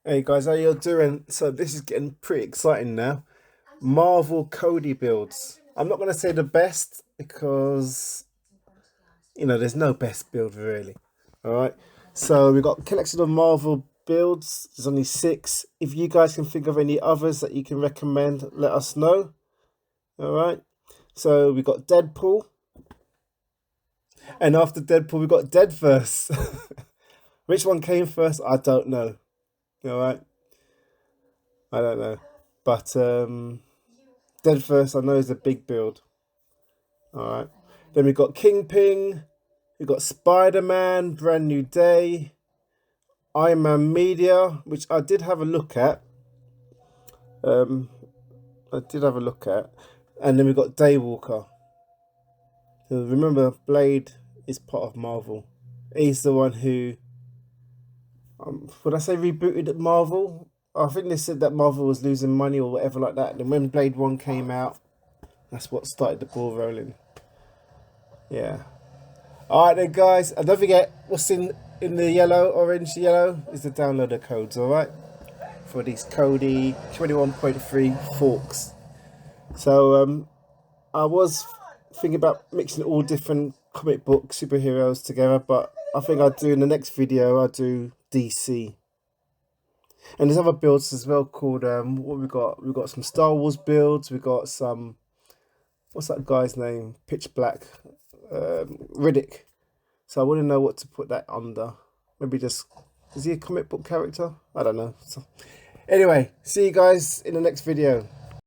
Hey guys, how you doing? So this is getting pretty exciting now. Marvel Kodi builds. I'm not gonna say the best because there's no best build really. All right. So we got a collection of Marvel builds. There's only 6. If you guys can think of any others that you can recommend, let us know. All right. So we got Deadpool, and after Deadpool we got Deadverse. Which one came first? I don't know. All right. I don't know. But Dead First, I know, is a big build. All right. Then we got Kingpin. We got Spider-Man, Brand New Day, Iron Man Media, which I did have a look at. Um, and then we got Daywalker. So remember, Blade is part of Marvel. He's the one who, would I say, rebooted Marvel? I think they said that Marvel was losing money or whatever like that. And when Blade 1 came out, that's what started the ball rolling. Yeah. Alright then guys, and don't forget what's in the orange yellow is the downloader codes, alright? For these Kodi 21.3 forks. So I was thinking about mixing all different comic book superheroes together, but I think I'll do in the next video I'll do DC. And there's other builds as well called what we got? We've got some Star Wars builds, we got some, what's that guy's name? Pitch Black. Riddick. So I wouldn't know what to put that under. Maybe just, is he a comic book character? I don't know. So, anyway, see you guys in the next video.